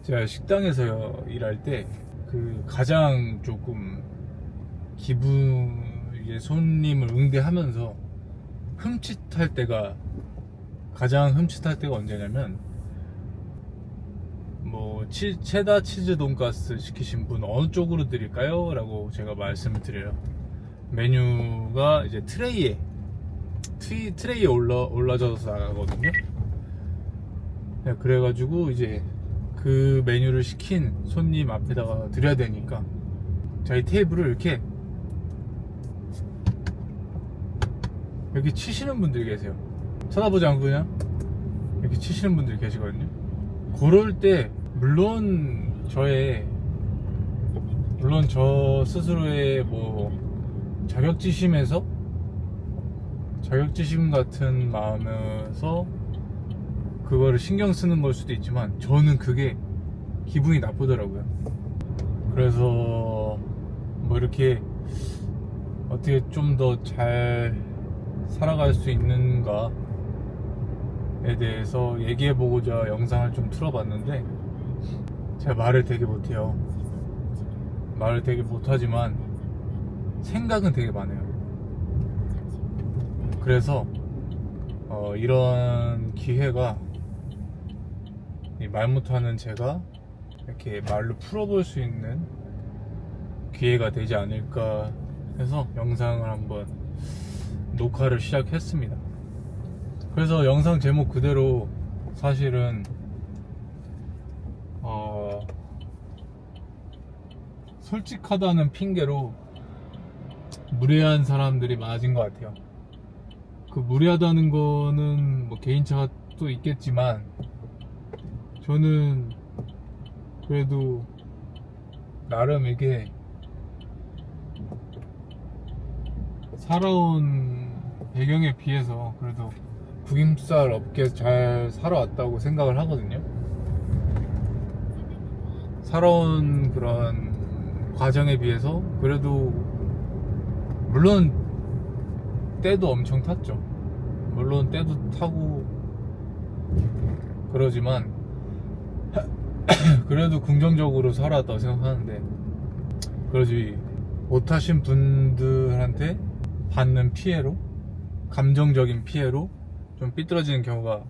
제가 식당에서 일할 때 그 가장 조금 기분에 손님을 응대하면서 흠칫할 때가 가장 흠칫할 때가 언제냐면 뭐 체다 치즈 돈가스 시키신 분 어느 쪽으로 드릴까요? 라고 제가 말씀을 드려요. 메뉴가 이제 트레이에 올라져서 나가거든요. 네, 그래가지고 이제 그 메뉴를 시킨 손님 앞에다가 드려야 되니까 저희 테이블을 이렇게 치시는 분들이 계세요. 쳐다보지 않고 그냥 이렇게 치시는 분들이 계시거든요. 그럴 때 물론 저 스스로의 뭐 자격지심 같은 마음에서 그거를 신경 쓰는 걸 수도 있지만 저는 그게 기분이 나쁘더라고요. 그래서 뭐 이렇게 어떻게 좀 더 잘 살아갈 수 있는가에 대해서 얘기해보고자 영상을 좀 틀어봤는데 제가 말을 되게 못해요. 말을 되게 못하지만 생각은 되게 많아요. 그래서 이런 기회가 말 못하는 제가 이렇게 말로 풀어볼 수 있는 기회가 되지 않을까 해서 영상을 한번 녹화를 시작했습니다. 그래서 영상 제목 그대로 사실은 솔직하다는 핑계로 무례한 사람들이 많아진 것 같아요. 그 무례하다는 거는 뭐 개인차가 또 있겠지만 저는 그래도 나름 이게 살아온 배경에 비해서 그래도 구김살 없게 잘 살아왔다고 생각을 하거든요. 살아온 그런 과정에 비해서 그래도 물론 때도 엄청 탔죠. 물론 때도 타고 그러지만 그래도 긍정적으로 살아왔다고 생각하는데 그러지 못하신 분들한테 받는 피해로 감정적인 피해로 좀 삐뚤어지는 경우가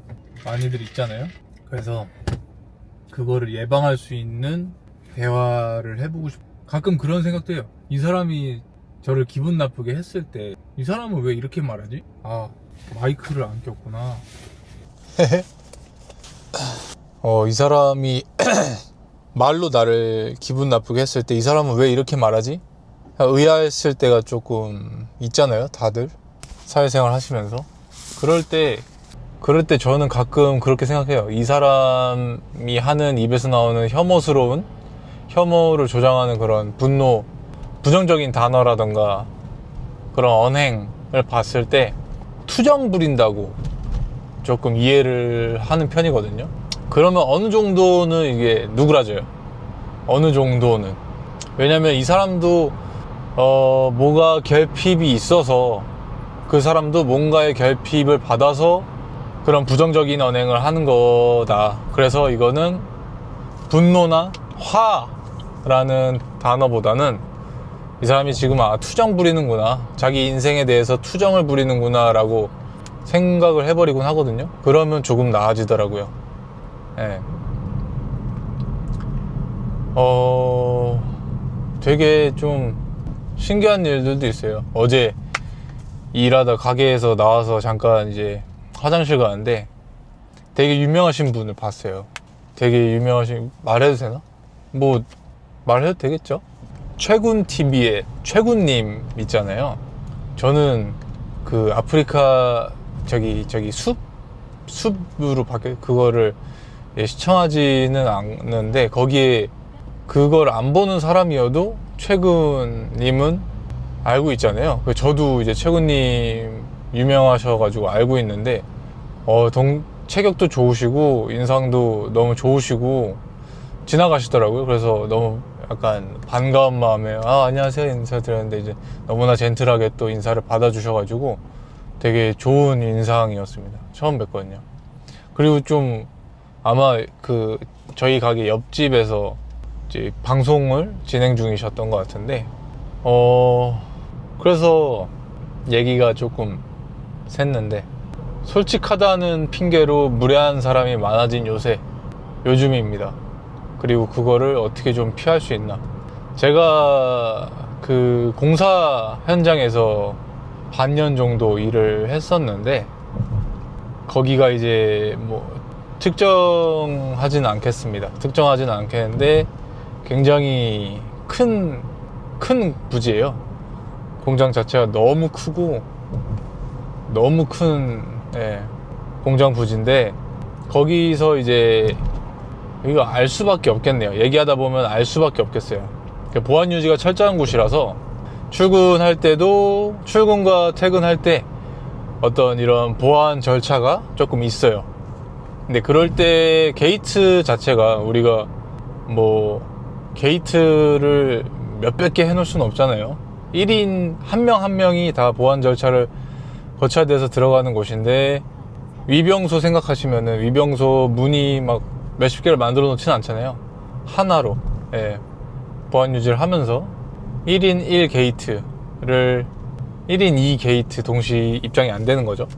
많이들 있잖아요. 그래서 그거를 예방할 수 있는 대화를 해보고 싶어요. 가끔 그런 생각도 해요. 이 사람이 저를 기분 나쁘게 했을 때 이 사람은 왜 이렇게 말하지? 아, 마이크를 안 꼈구나. 이 사람이 말로 나를 기분 나쁘게 했을 때 이 사람은 왜 이렇게 말하지? 의아했을 때가 조금 있잖아요, 다들 사회생활 하시면서. 그럴 때 저는 가끔 그렇게 생각해요. 이 사람이 하는 입에서 나오는 혐오를 조장하는 그런 분노, 부정적인 단어라던가 그런 언행을 봤을 때 투정 부린다고 조금 이해를 하는 편이거든요. 그러면 어느 정도는 이게 누그라져요. 어느 정도는. 왜냐면 이 사람도 뭐가 결핍이 있어서 그 사람도 뭔가의 결핍을 받아서 그런 부정적인 언행을 하는 거다. 그래서 이거는 분노나 화라는 단어보다는 이 사람이 지금 투정 부리는구나, 자기 인생에 대해서 투정을 부리는구나 라고 생각을 해버리곤 하거든요. 그러면 조금 나아지더라고요. 네. 되게 좀 신기한 일들도 있어요. 어제 일하다 가게에서 나와서 잠깐 이제 화장실 가는데 되게 유명하신 분을 봤어요. 되게 유명하신, 말해도 되나? 뭐 말해도 되겠죠? 최군TV의 최군님 있잖아요. 저는 그 아프리카 저기 숲으로 그거를 시청하지는 않는데 거기에 그걸 안 보는 사람이어도 최군님은 알고 있잖아요. 저도 이제 최군님 유명하셔가지고 알고 있는데 체격도 좋으시고 인상도 너무 좋으시고 지나가시더라고요. 그래서 너무 약간 반가운 마음에 안녕하세요 인사드렸는데 이제 너무나 젠틀하게 또 인사를 받아주셔가지고 되게 좋은 인상이었습니다. 처음 뵀거든요. 그리고 좀 아마 그 저희 가게 옆집에서 이제 방송을 진행 중이셨던 것 같은데 그래서 얘기가 조금 샜는데, 솔직하다는 핑계로 무례한 사람이 많아진 요즘입니다. 그리고 그거를 어떻게 좀 피할 수 있나. 제가 그 공사 현장에서 반년 정도 일을 했었는데, 거기가 이제 뭐 특정하진 않겠는데 굉장히 큰 부지예요. 공장 자체가 너무 크고 너무 큰 공장 부지인데, 거기서 이제 이거 알 수밖에 없겠네요. 얘기하다 보면 알 수밖에 없겠어요. 보안 유지가 철저한 곳이라서 출근과 퇴근할 때 어떤 이런 보안 절차가 조금 있어요. 근데 그럴 때 게이트 자체가, 우리가 뭐 게이트를 몇백 개 해놓을 수는 없잖아요. 1인 한 명 한 명이 다 보안 절차를 거쳐야 돼서 들어가는 곳인데, 위병소 생각하시면은 위병소 문이 막 몇십 개를 만들어 놓지는 않잖아요. 하나로 보안 유지를 하면서 1인 1게이트를 1인 2게이트 동시 입장이 안 되는 거죠.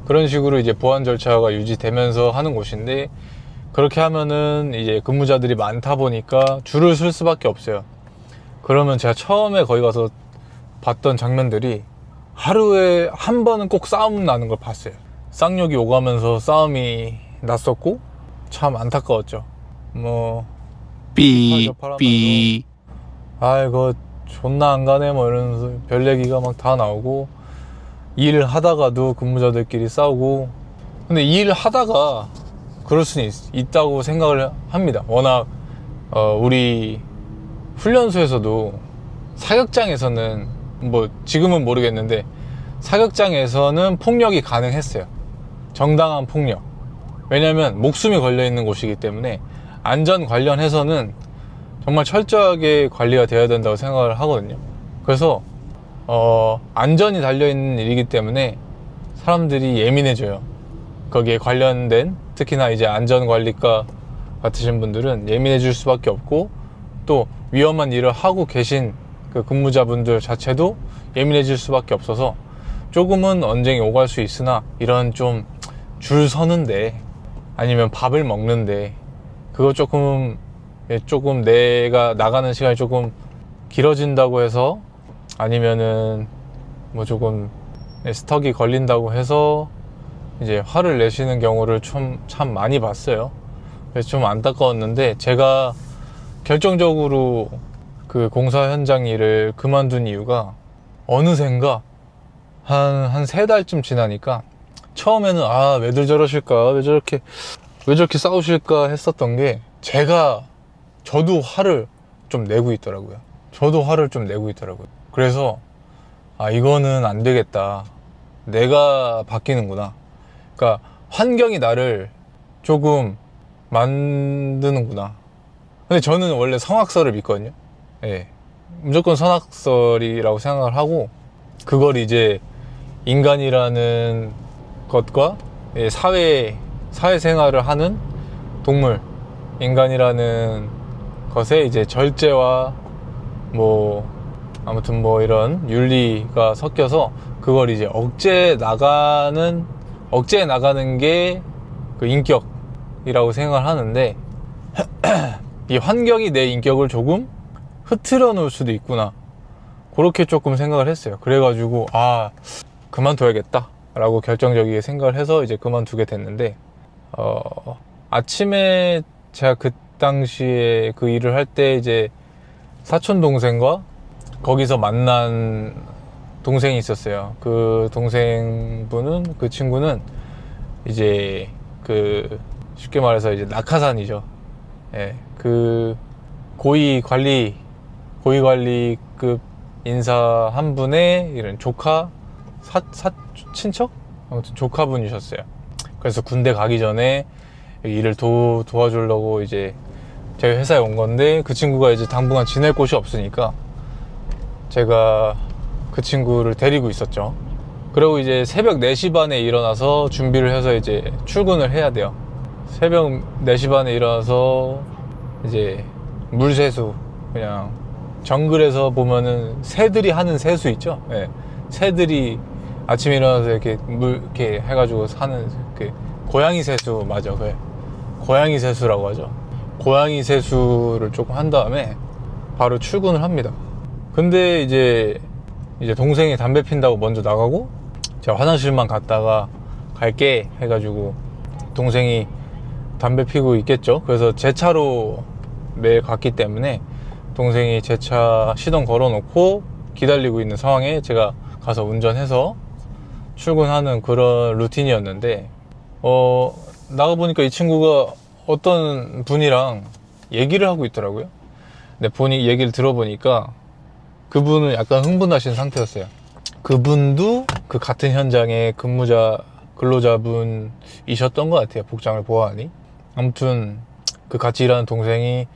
그런 식으로 이제 보안 절차가 유지되면서 하는 곳인데, 그렇게 하면은 이제 근무자들이 많다 보니까 줄을 쓸 수밖에 없어요. 그러면 제가 처음에 거기 가서 봤던 장면들이, 하루에 한 번은 꼭 싸움 나는 걸 봤어요. 쌍욕이 오가면서 싸움이 났었고, 참 안타까웠죠. 뭐 삐 이거 존나 안 가네 뭐 이러면서 별 얘기가 막 다 나오고, 일을 하다가도 근무자들끼리 싸우고. 근데 일을 하다가 그럴 수는 있다고 생각을 합니다. 워낙 우리 훈련소에서도 사격장에서는, 뭐 지금은 모르겠는데 사격장에서는 폭력이 가능했어요. 정당한 폭력. 왜냐면 목숨이 걸려 있는 곳이기 때문에 안전 관련해서는 정말 철저하게 관리가 되어야 된다고 생각을 하거든요. 그래서 안전이 달려있는 일이기 때문에 사람들이 예민해져요. 거기에 관련된, 특히나 이제 안전관리과 같으신 분들은 예민해질 수밖에 없고, 또 위험한 일을 하고 계신 그 근무자분들 자체도 예민해질 수밖에 없어서, 조금은 언쟁이 오갈 수 있으나, 이런 좀 줄 서는데 아니면 밥을 먹는데 그거 조금 내가 나가는 시간이 조금 길어진다고 해서, 아니면은 뭐 조금 스톡이 걸린다고 해서 이제 화를 내시는 경우를 참 많이 봤어요. 그래서 좀 안타까웠는데, 제가 결정적으로 그 공사 현장 일을 그만둔 이유가, 어느샌가 한 3달쯤 지나니까, 처음에는 왜들 저러실까, 왜 저렇게 싸우실까 했었던 게, 저도 화를 좀 내고 있더라고요. 그래서 이거는 안 되겠다. 내가 바뀌는구나. 그러니까 환경이 나를 조금 만드는구나. 근데 저는 원래 성악설을 믿거든요. 무조건 성악설이라고 생각을 하고, 그걸 이제 인간이라는 것과 사회생활을 하는 동물, 인간이라는 것에 이제 절제와 아무튼 이런 윤리가 섞여서, 그걸 이제 억제해 나가는 게 그 인격이라고 생각을 하는데, 이 환경이 내 인격을 조금 흐트러 놓을 수도 있구나, 그렇게 조금 생각을 했어요. 그래가지고 그만둬야겠다 라고 결정적이게 생각을 해서 이제 그만두게 됐는데, 아침에 제가 그 당시에 그 일을 할 때 이제 사촌 동생과 거기서 만난 동생이 있었어요. 그 그 친구는 이제 쉽게 말해서 이제 낙하산이죠. 그 고위관리급 인사 한 분의 이런 조카, 친척? 아무튼 조카분이셨어요. 그래서 군대 가기 전에 일을 도와주려고 이제 저희 회사에 온 건데, 그 친구가 이제 당분간 지낼 곳이 없으니까 제가 그 친구를 데리고 있었죠. 그리고 이제 새벽 4시 반에 일어나서 준비를 해서 이제 출근을 해야 돼요. 새벽 4시 반에 일어나서 이제 물세수, 그냥 정글에서 보면은 새들이 하는 세수 있죠? 네. 새들이 아침에 일어나서 이렇게 물 이렇게 해가지고 사는 그 고양이 세수, 맞아. 그래. 고양이 세수라고 하죠. 고양이 세수를 조금 한 다음에 바로 출근을 합니다. 근데 이제 동생이 담배 핀다고 먼저 나가고 제가 화장실만 갔다가 갈게 해가지고 동생이 담배 피고 있겠죠. 그래서 제 차로 매일 갔기 때문에 동생이 제 차 시동 걸어 놓고 기다리고 있는 상황에 제가 가서 운전해서 출근하는 그런 루틴이었는데, 나가보니까 이 친구가 어떤 분이랑 얘기를 하고 있더라고요. 근데 얘기를 들어보니까 그분은 약간 흥분하신 상태였어요. 그분도 그 같은 현장의 근로자분이셨던 것 같아요. 복장을 보아하니. 아무튼 그 같이 일하는 동생이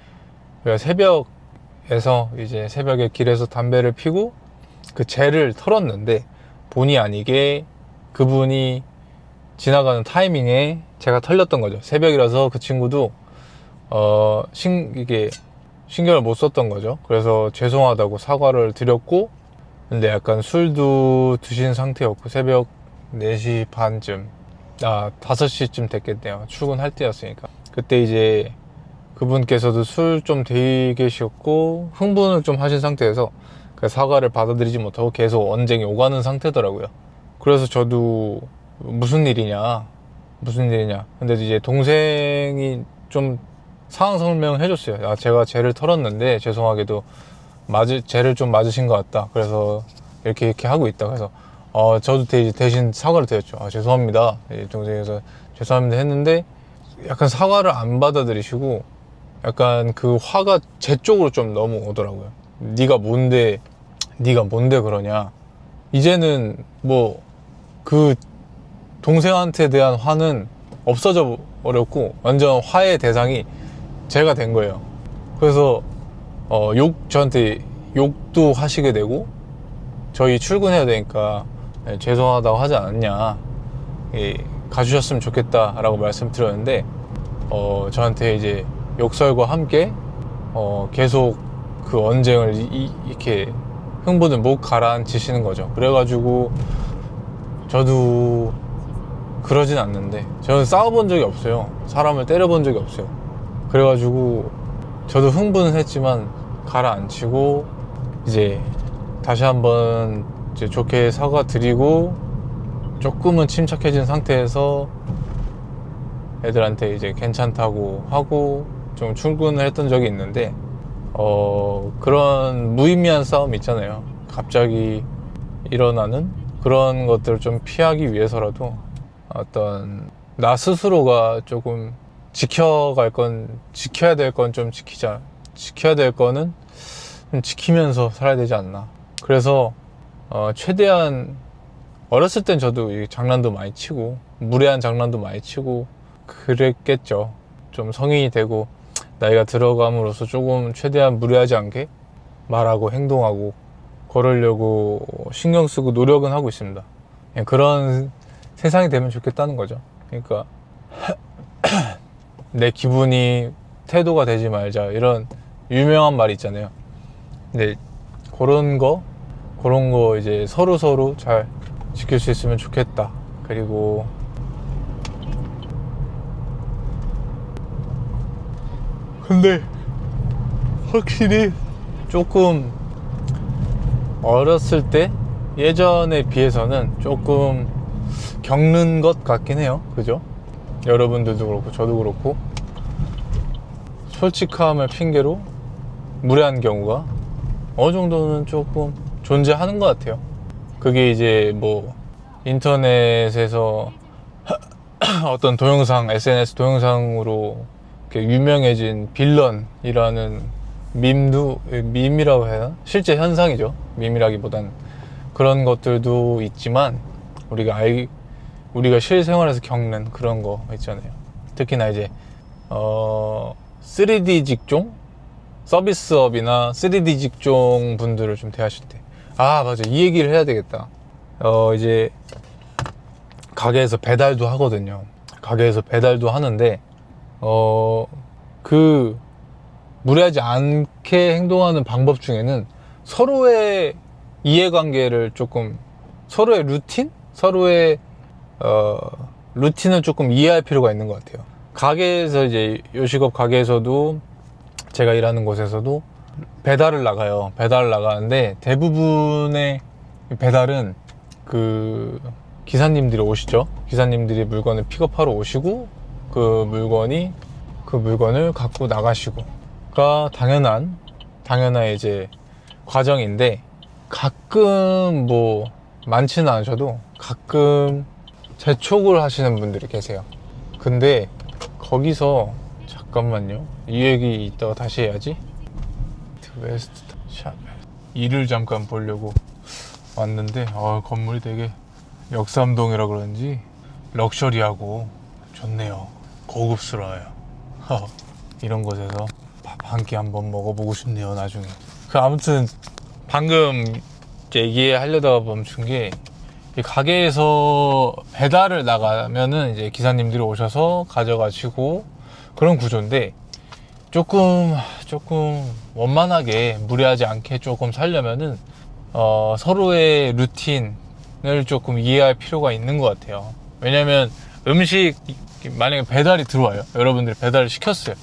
새벽에서 이제 새벽에 길에서 담배를 피고 그 젤을 털었는데 본의 아니게 그분이 지나가는 타이밍에 제가 털렸던 거죠. 새벽이라서 그 친구도 이게 신경을 못 썼던 거죠. 그래서 죄송하다고 사과를 드렸고, 근데 약간 술도 드신 상태였고 새벽 4시 반쯤 5시쯤 됐겠네요. 출근할 때였으니까. 그때 이제 그분께서도 술 좀 되계셨고 흥분을 좀 하신 상태에서 그 사과를 받아들이지 못하고 계속 언쟁이 오가는 상태더라고요. 그래서 저도 무슨 일이냐 근데 이제 동생이 좀 상황 설명을 해줬어요. 제가 쟤를 털었는데 죄송하게도 쟤를 좀 맞으신 것 같다. 그래서 이렇게 하고 있다. 그래서 저도 대신 사과를 드렸죠. 죄송합니다. 동생에서 죄송합니다 했는데 약간 사과를 안 받아들이시고 약간 그 화가 제 쪽으로 좀 넘어오더라고요. 네가 뭔데 그러냐. 이제는 뭐 그 동생한테 대한 화는 없어져 버렸고 완전 화의 대상이 제가 된 거예요. 그래서 저한테 욕도 하시게 되고, 저희 출근해야 되니까 죄송하다고 하지 않았냐, 가주셨으면 좋겠다 라고 말씀드렸는데 저한테 이제 욕설과 함께 계속 그 언쟁을 이렇게 흥분을 못 가라앉히시는 거죠. 그래가지고 저도 그러진 않는데, 저는 싸워본 적이 없어요. 사람을 때려본 적이 없어요. 그래가지고 저도 흥분은 했지만 가라앉히고 이제 다시 한번 이제 좋게 사과드리고 조금은 침착해진 상태에서 애들한테 이제 괜찮다고 하고 좀 출근을 했던 적이 있는데, 그런 무의미한 싸움 있잖아요. 갑자기 일어나는 그런 것들을 좀 피하기 위해서라도 어떤 나 스스로가 조금 지켜야 될 건 좀 지키자, 지켜야 될 거는 좀 지키면서 살아야 되지 않나. 그래서 최대한 어렸을 땐 저도 장난도 많이 치고 무례한 장난도 많이 치고 그랬겠죠. 좀 성인이 되고 나이가 들어감으로써 조금 최대한 무례하지 않게 말하고 행동하고 그러려고 신경 쓰고 노력은 하고 있습니다. 그런 세상이 되면 좋겠다는 거죠. 그러니까 내 기분이 태도가 되지 말자, 이런 유명한 말이 있잖아요. 근데 그런 거 이제 서로 잘 지킬 수 있으면 좋겠다. 그리고 근데 확실히 조금 어렸을 때 예전에 비해서는 조금 겪는 것 같긴 해요. 그죠? 여러분들도 그렇고 저도 그렇고 솔직함을 핑계로 무례한 경우가 어느 정도는 조금 존재하는 것 같아요. 그게 이제 뭐 인터넷에서 어떤 동영상, SNS 동영상으로 이렇게 유명해진 빌런이라는 밈이라고 해야 하나? 실제 현상이죠. 밈이라기보단 그런 것들도 있지만 우리가 실생활에서 겪는 그런 거 있잖아요. 특히나 이제 3D 직종 서비스업이나 3D 직종 분들을 좀 대하실 때, 맞아, 이 얘기를 해야 되겠다. 이제 가게에서 배달도 하거든요. 가게에서 배달도 하는데 그 무례하지 않게 행동하는 방법 중에는 서로의 이해관계를 조금, 서로의 루틴을 조금 이해할 필요가 있는 것 같아요. 가게에서 이제 요식업 가게에서도, 제가 일하는 곳에서도 배달을 나가요. 배달을 나가는데 대부분의 배달은 그 기사님들이 오시죠. 기사님들이 물건을 픽업하러 오시고 그 물건을 갖고 나가시고가 당연한 이제 과정인데, 가끔 뭐 많지는 않으셔도 가끔 재촉을 하시는 분들이 계세요. 근데 거기서, 잠깐만요, 이 얘기 이따가 다시 해야지. 웨스트 샵 일을 잠깐 보려고 왔는데 건물이 되게 역삼동이라 그런지 럭셔리하고 좋네요. 고급스러워요. 이런 곳에서 밥 한 끼 한번 먹어보고 싶네요, 나중에. 아무튼 방금 얘기하려다가 멈춘 게, 이 가게에서 배달을 나가면은 이제 기사님들이 오셔서 가져가시고 그런 구조인데, 조금 원만하게, 무리하지 않게 조금 살려면은 서로의 루틴을 조금 이해할 필요가 있는 것 같아요. 왜냐면 음식 만약에 배달이 들어와요. 여러분들이 배달을 시켰어요.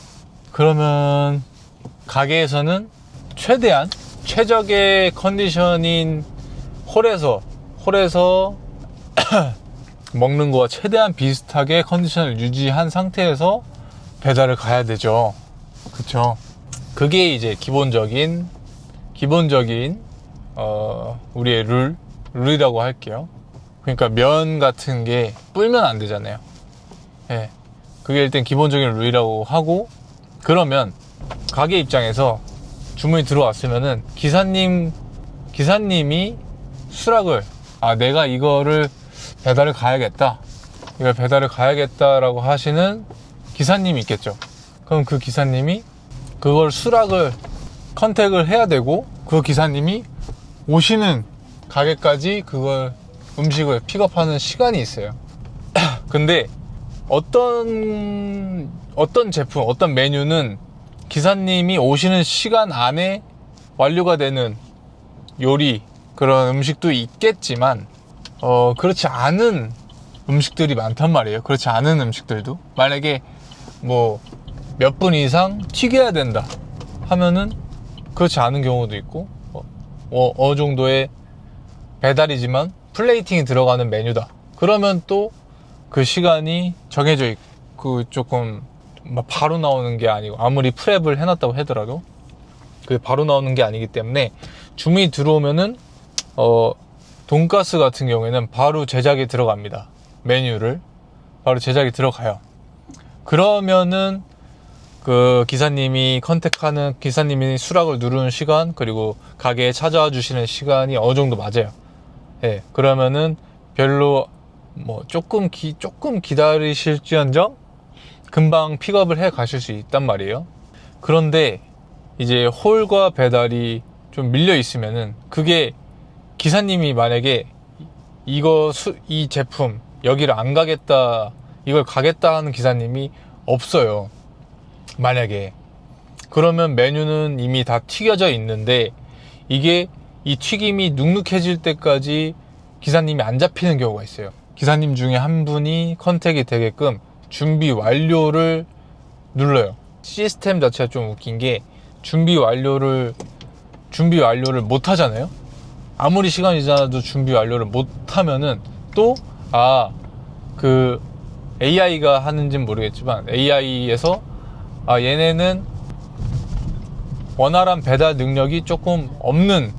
그러면 가게에서는 최대한 최적의 컨디션인 홀에서 먹는 거와 최대한 비슷하게 컨디션을 유지한 상태에서 배달을 가야 되죠. 그쵸? 그게 이제 기본적인 우리의 룰이라고 할게요. 그러니까 면 같은 게 불면 안 되잖아요. 예. 그게 일단 기본적인 룰이라고 하고, 그러면 가게 입장에서 주문이 들어왔으면은 기사님이 수락을, 내가 이거를 배달을 가야겠다라고 하시는 기사님이 있겠죠. 그럼 그 기사님이 그걸 컨택을 해야 되고, 그 기사님이 오시는 가게까지 그걸 음식을 픽업하는 시간이 있어요. 근데 어떤 제품, 어떤 메뉴는 기사님이 오시는 시간 안에 완료가 되는 요리, 그런 음식도 있겠지만 그렇지 않은 음식들이 많단 말이에요. 그렇지 않은 음식들도, 만약에 뭐 몇 분 이상 튀겨야 된다 하면은 그렇지 않은 경우도 있고, 어느 정도의 배달이지만 플레이팅이 들어가는 메뉴다 그러면 또 그 시간이 정해져 있고, 조금 바로 나오는 게 아니고, 아무리 프랩을 해놨다고 하더라도 그게 바로 나오는 게 아니기 때문에, 주문이 들어오면은 돈가스 같은 경우에는 바로 제작이 들어갑니다. 메뉴를 바로 제작이 들어가요. 그러면은 그 기사님이 수락을 누르는 시간, 그리고 가게에 찾아와 주시는 시간이 어느 정도 맞아요. 예, 그러면은 별로 조금 기다리실지언정 금방 픽업을 해 가실 수 있단 말이에요. 그런데 이제 홀과 배달이 좀 밀려 있으면은, 그게 기사님이 만약에 이 제품 여기를 안 가겠다, 이걸 가겠다 하는 기사님이 없어요. 만약에. 그러면 메뉴는 이미 다 튀겨져 있는데, 이게 이 튀김이 눅눅해질 때까지 기사님이 안 잡히는 경우가 있어요. 기사님 중에 한 분이 컨택이 되게끔 준비 완료를 눌러요. 시스템 자체가 좀 웃긴 게, 준비 완료를 못 하잖아요. 아무리 시간이 지나도 준비 완료를 못 하면은 또 그 AI가 하는지는 모르겠지만, AI에서 얘네는 원활한 배달 능력이 조금 없는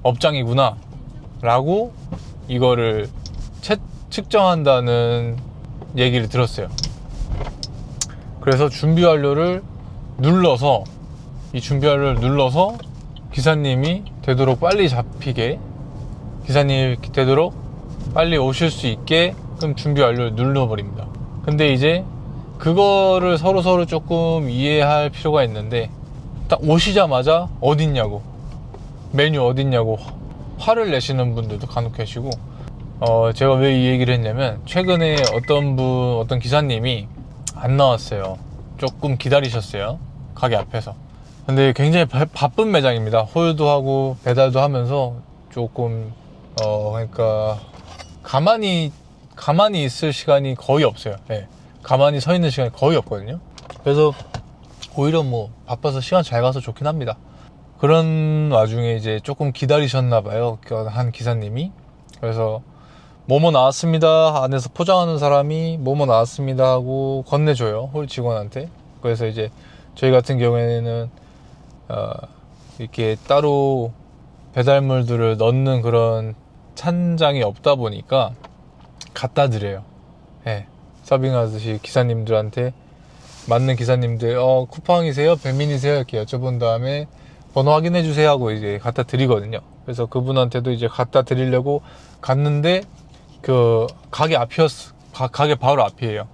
업장이구나 라고 이거를 측정한다는 얘기를 들었어요. 그래서 준비 완료를 눌러서 기사님이 되도록 빨리 오실 수 있게 준비 완료를 눌러버립니다. 근데 이제 그거를 서로 조금 이해할 필요가 있는데, 딱 오시자마자 메뉴 어딨냐고 화를 내시는 분들도 간혹 계시고, 제가 왜 이 얘기를 했냐면, 최근에 어떤 기사님이 안 나왔어요. 조금 기다리셨어요. 가게 앞에서. 근데 굉장히 바쁜 매장입니다. 홀도 하고 배달도 하면서 조금 그러니까 가만히 있을 시간이 거의 없어요. 예. 가만히 서 있는 시간이 거의 없거든요. 그래서 오히려 뭐 바빠서 시간 잘 가서 좋긴 합니다. 그런 와중에 이제 조금 기다리셨나 봐요. 한 기사님이. 그래서 뭐뭐 나왔습니다. 안에서 포장하는 사람이 뭐뭐 나왔습니다 하고 건네줘요. 홀 직원한테. 그래서 이제 저희 같은 경우에는 이렇게 따로 배달물들을 넣는 그런 찬장이 없다 보니까 갖다 드려요. 예. 서빙하듯이 기사님들한테 맞는 기사님들 쿠팡이세요? 배민이세요? 이렇게 여쭤본 다음에 번호 확인해 주세요 하고 이제 갖다 드리거든요. 그래서 그분한테도 이제 갖다 드리려고 갔는데 그 가게 앞이었어. 가게 바로 앞이에요.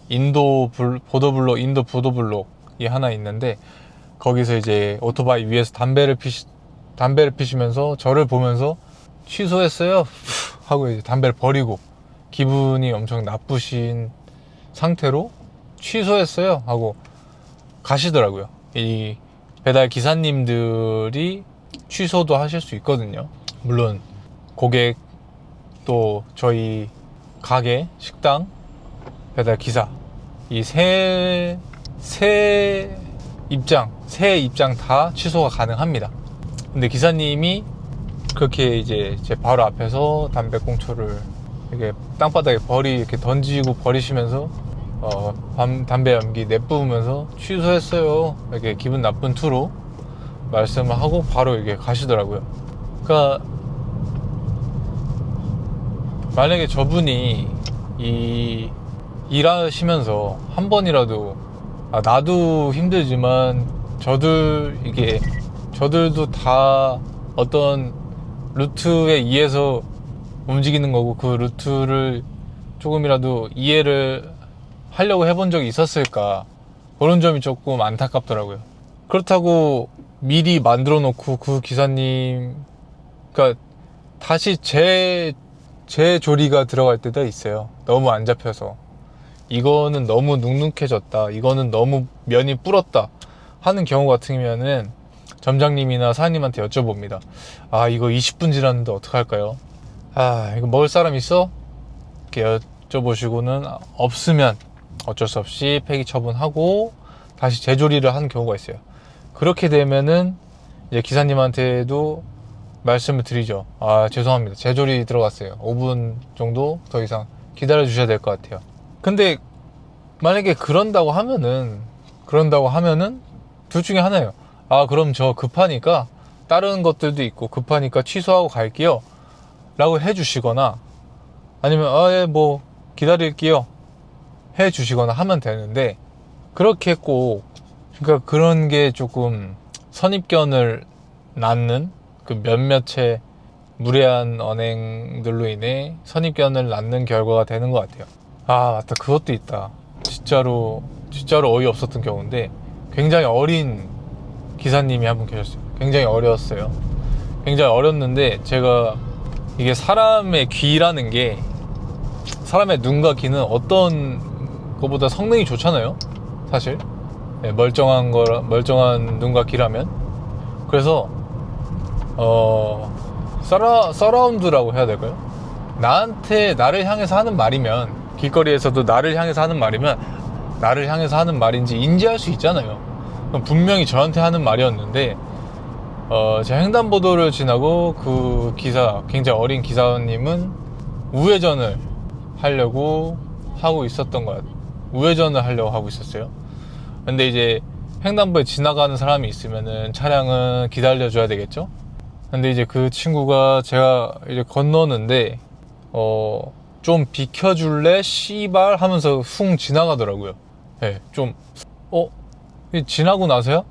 인도 보도블록이 하나 있는데 거기서 이제 오토바이 위에서 담배를 피시면서 저를 보면서 취소했어요 하고 이제 담배를 버리고 기분이 엄청 나쁘신 상태로 취소했어요 하고 가시더라고요. 이 배달 기사님들이 취소도 하실 수 있거든요. 물론 고객 또 저희 가게 식당 배달 기사 이 세 입장 다 취소가 가능합니다. 근데 기사님이 그렇게 이제 제 바로 앞에서 담배꽁초를 이렇게 땅바닥에 이렇게 던지고 버리시면서 담배 연기 내뿜으면서 취소했어요 이렇게 기분 나쁜 투로 말씀을 하고 바로 이렇게 가시더라고요. 그러니까 만약에 저분이 일하시면서 한 번이라도 나도 힘들지만 저들도 다 어떤 루트에 의해서 움직이는 거고 그 루트를 조금이라도 이해를 하려고 해본 적이 있었을까, 그런 점이 조금 안타깝더라고요. 그렇다고 미리 만들어 놓고 그 기사님 그러니까 다시 재조리가 들어갈 때도 있어요. 너무 안 잡혀서 이거는 너무 눅눅해졌다, 이거는 너무 면이 불었다 하는 경우 같으면은 점장님이나 사장님한테 여쭤봅니다. 이거 20분 지났는데 어떡할까요? 이거 먹을 사람 있어? 이렇게 여쭤보시고는 없으면 어쩔 수 없이 폐기 처분하고 다시 재조리를 하는 경우가 있어요. 그렇게 되면은 이제 기사님한테도 말씀을 드리죠. 죄송합니다, 재조리 들어갔어요. 5분 정도 더 이상 기다려 주셔야 될 것 같아요. 근데 만약에 그런다고 하면은 둘 중에 하나예요. 그럼 저 급하니까 다른 것들도 있고 급하니까 취소하고 갈게요 라고 해주시거나 아니면 예, 뭐 기다릴게요 해주시거나 하면 되는데, 그렇게 꼭 그러니까 그런 게 조금 선입견을 낳는 그 몇몇의 무례한 언행들로 인해 선입견을 낳는 결과가 되는 것 같아요. 맞다, 그것도 있다. 진짜로 어이없었던 경우인데, 굉장히 어린 기사님이 한 분 계셨어요. 굉장히 어렸어요. 굉장히 어렸는데 제가 이게 사람의 귀라는 게, 사람의 눈과 귀는 어떤 것보다 성능이 좋잖아요, 사실. 멀쩡한 눈과 귀라면. 그래서 서라운드라고 해야 될까요? 나를 향해서 하는 말이면, 길거리에서도 나를 향해서 하는 말이면 나를 향해서 하는 말인지 인지할 수 있잖아요. 그럼 분명히 저한테 하는 말이었는데 제가 횡단보도를 지나고 그 굉장히 어린 기사님은 우회전을 하려고 하고 있었던 것 같아요. 우회전을 하려고 하고 있었어요. 근데 이제 횡단보도에 지나가는 사람이 있으면은 차량은 기다려줘야 되겠죠? 근데 이제 그 친구가 제가 이제 건너는데 좀 비켜줄래 씨발 하면서 훅 지나가더라고요. 좀 지나고 나서야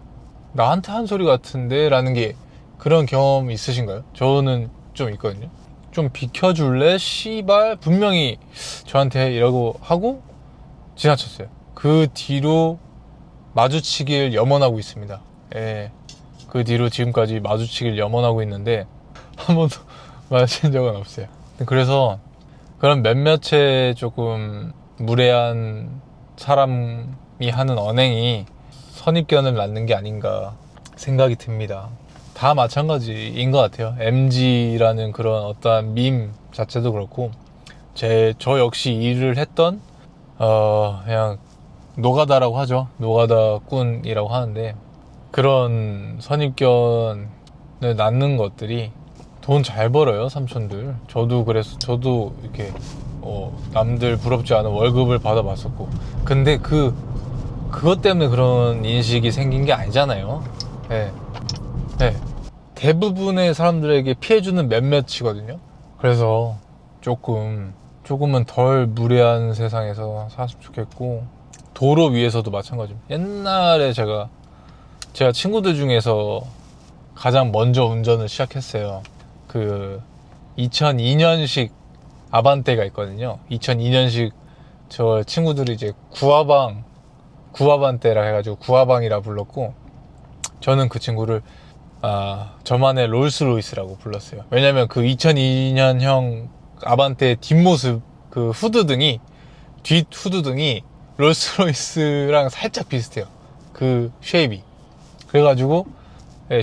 나한테 한 소리 같은데 라는 게, 그런 경험 있으신가요? 저는 좀 있거든요. 좀 비켜줄래 씨발 분명히 저한테 이러고 하고 지나쳤어요. 그 뒤로 마주치길 염원하고 있습니다. 그 뒤로 지금까지 마주치길 염원하고 있는데 한 번도 마주친 적은 없어요. 그래서 그런 몇몇의 조금 무례한 사람 하는 언행이 선입견을 낳는 게 아닌가 생각이 듭니다. 다 마찬가지인 것 같아요. MG라는 그런 어떠한 밈 자체도 그렇고, 저 역시 일을 했던 그냥 노가다라고 하죠. 노가다꾼이라고 하는데, 그런 선입견을 낳는 것들이 돈 잘 벌어요, 삼촌들. 저도 이렇게 남들 부럽지 않은 월급을 받아봤었고, 근데 그것 때문에 그런 인식이 생긴 게 아니잖아요. 네. 네. 대부분의 사람들에게 피해주는 몇몇이거든요. 그래서 조금은 덜 무례한 세상에서 살았으면 좋겠고, 도로 위에서도 마찬가지입니다. 옛날에 제가 친구들 중에서 가장 먼저 운전을 시작했어요. 그 2002년식 아반떼가 있거든요. 2002년식 저 친구들이 이제 구아반떼라 해가지고 구아방이라 불렀고, 저는 그 친구를 저만의 롤스로이스라고 불렀어요. 왜냐면 그 2002년형 아반떼 뒷모습, 그 뒷 후드등이 롤스로이스랑 살짝 비슷해요. 그 쉐입이. 그래가지고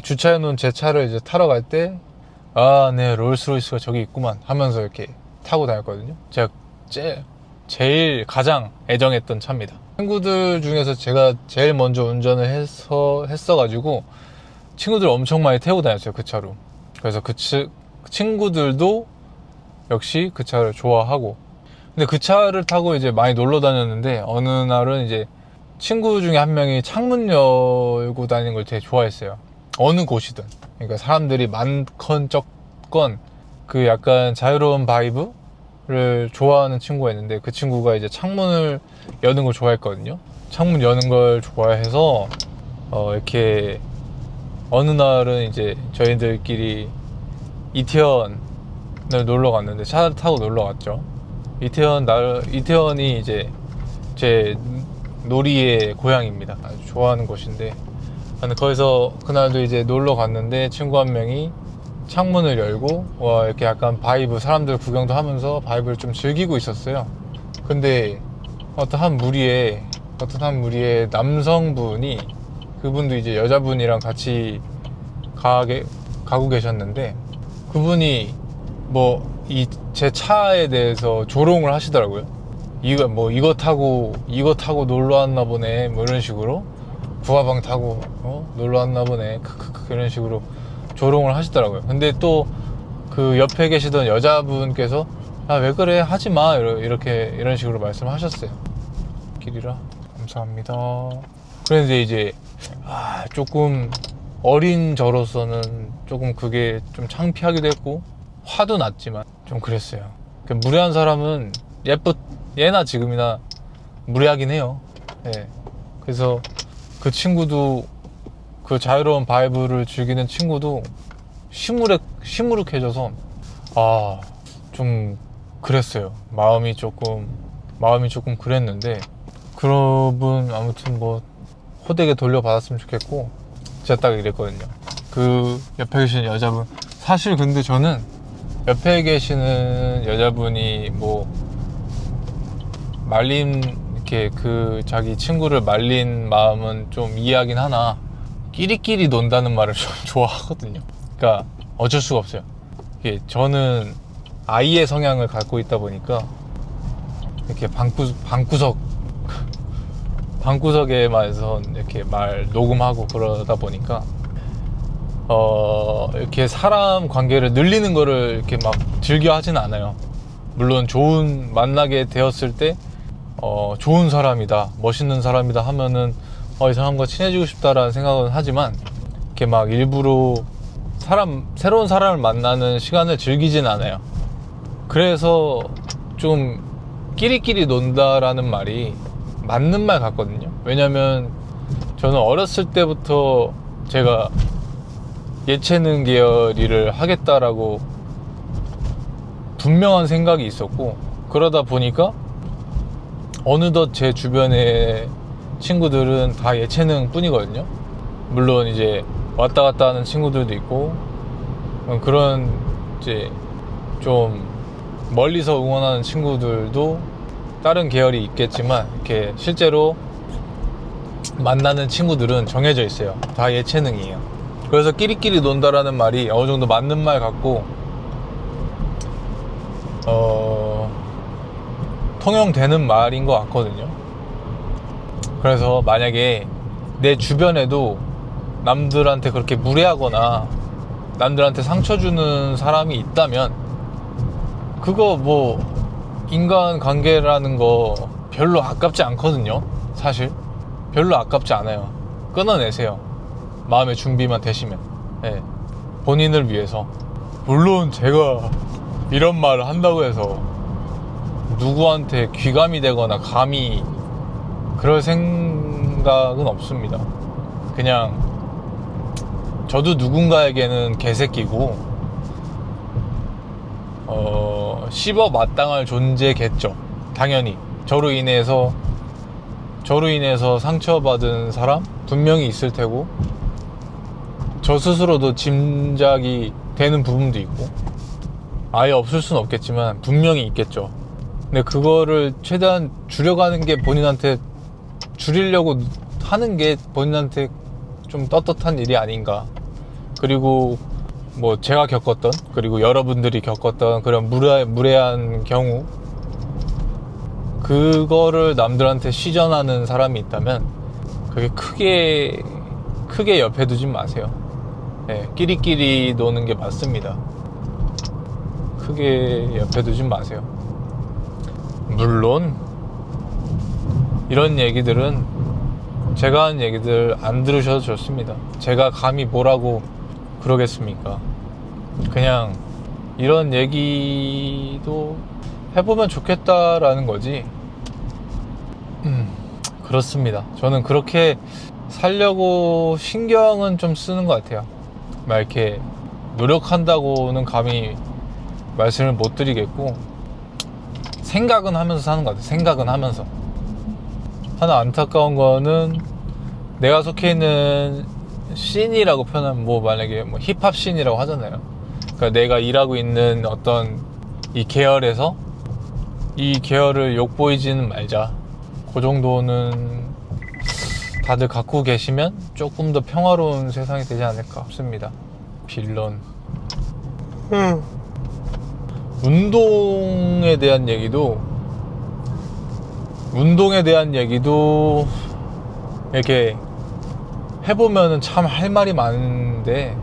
주차해놓은 제 차를 이제 타러 갈 때, 네, 롤스로이스가 저기 있구만 하면서 이렇게 타고 다녔거든요. 제가 제일 가장 애정했던 차입니다. 친구들 중에서 제가 제일 먼저 운전을 했어가지고 친구들 엄청 많이 태우고 다녔어요, 그 차로. 그래서 그 친구들도 역시 그 차를 좋아하고, 근데 그 차를 타고 이제 많이 놀러 다녔는데, 어느 날은 이제 친구 중에 한 명이 창문 열고 다니는 걸 되게 좋아했어요. 어느 곳이든. 그러니까 사람들이 많건 적건 그 약간 자유로운 바이브를 좋아하는 친구가 있는데, 그 친구가 이제 창문을 여는 걸 좋아했거든요. 창문 여는 걸 좋아해서 이렇게 어느 날은 이제 저희들끼리 이태원을 놀러 갔는데, 차를 타고 놀러 갔죠. 이태원이 이제 제 놀이의 고향입니다. 아주 좋아하는 곳인데, 근데 거기서 그날도 이제 놀러 갔는데 친구 한 명이 창문을 열고 이렇게 약간 바이브, 사람들 구경도 하면서 바이브를 좀 즐기고 있었어요. 근데 어떤 한 무리의 남성분이, 그분도 이제 여자분이랑 같이 가고 계셨는데, 그분이 제 차에 대해서 조롱을 하시더라고요. 이거 타고 놀러 왔나 보네, 뭐 이런 식으로. 구화방 타고 놀러 왔나 보네, 크크크, 이런 식으로 조롱을 하시더라고요. 근데 또 그 옆에 계시던 여자분께서 왜 그래, 하지마, 이런 식으로 말씀하셨어요. 길이라 감사합니다. 그런데 이제 조금 어린 저로서는 조금 그게 좀 창피하기도 했고, 화도 났지만 좀 그랬어요. 무례한 사람은 예나 지금이나 무례하긴 해요. 네. 그래서 그 친구도, 그 자유로운 바이브를 즐기는 친구도 시무룩해져서 좀 그랬어요. 마음이 조금 그랬는데, 그분 아무튼 호되게 돌려받았으면 좋겠고, 제가 딱 이랬거든요. 그 옆에 계시는 여자분, 사실 근데 저는 옆에 계시는 여자분이 이렇게 자기 친구를 말린 마음은 좀 이해하긴 하나, 끼리끼리 논다는 말을 좀 좋아하거든요. 그러니까 어쩔 수가 없어요. 저는 아이의 성향을 갖고 있다 보니까 이렇게 방구석에만 이렇게 말 녹음하고 그러다 보니까 이렇게 사람 관계를 늘리는 거를 이렇게 막 즐겨 하진 않아요. 물론 만나게 되었을 때 좋은 사람이다, 멋있는 사람이다 하면은 이 사람과 친해지고 싶다라는 생각은 하지만, 이렇게 막 일부러 새로운 사람을 만나는 시간을 즐기진 않아요. 그래서 좀 끼리끼리 논다라는 말이 맞는 말 같거든요. 왜냐면 저는 어렸을 때부터 제가 예체능 계열 일을 하겠다라고 분명한 생각이 있었고, 그러다 보니까 어느덧 제 주변의 친구들은 다 예체능 뿐이거든요. 물론 이제 왔다 갔다 하는 친구들도 있고, 그런 이제 좀 멀리서 응원하는 친구들도 다른 계열이 있겠지만, 이렇게 실제로 만나는 친구들은 정해져 있어요. 다 예체능이에요. 그래서 끼리끼리 논다라는 말이 어느 정도 맞는 말 같고 통용되는 말인 것 같거든요. 그래서 만약에 내 주변에도 남들한테 그렇게 무례하거나 남들한테 상처 주는 사람이 있다면 그거 뭐 인간관계라는 거 별로 아깝지 않거든요. 사실 별로 아깝지 않아요. 끊어내세요. 마음의 준비만 되시면. 네. 본인을 위해서. 물론 제가 이런 말을 한다고 해서 누구한테 귀감이 되거나 감히 그럴 생각은 없습니다. 그냥 저도 누군가에게는 개새끼고 씹어 마땅할 존재겠죠. 당연히 저로 인해서 상처받은 사람 분명히 있을 테고 저 스스로도 짐작이 되는 부분도 있고 아예 없을 수는 없겠지만 분명히 있겠죠. 근데 그거를 최대한 줄여가는 게 본인한테 줄이려고 하는 게 본인한테 좀 떳떳한 일이 아닌가. 그리고 뭐 제가 겪었던 그리고 여러분들이 겪었던 그런 무례한 경우 그거를 남들한테 시전하는 사람이 있다면 그게 크게 옆에 두지 마세요. 네, 끼리끼리 노는 게 맞습니다. 크게 옆에 두지 마세요. 물론 이런 얘기들은 제가 한 얘기들 안 들으셔도 좋습니다. 제가 감히 뭐라고 그러겠습니까? 그냥 이런 얘기도 해보면 좋겠다라는 거지. 그렇습니다. 저는 그렇게 살려고 신경은 좀 쓰는 것 같아요. 막 이렇게 노력한다고는 감히 말씀을 못 드리겠고 생각은 하면서 사는 것 같아요. 생각은 하면서. 하나 안타까운 거는 내가 속해 있는 씬이라고 표현하면 뭐 만약에 뭐 힙합 씬이라고 하잖아요. 그러니까 내가 일하고 있는 어떤 이 계열에서 이 계열을 욕보이지는 말자. 그 정도는 다들 갖고 계시면 조금 더 평화로운 세상이 되지 않을까 싶습니다. 빌런. 운동에 대한 얘기도 이렇게 해보면은 참 할 말이 많은데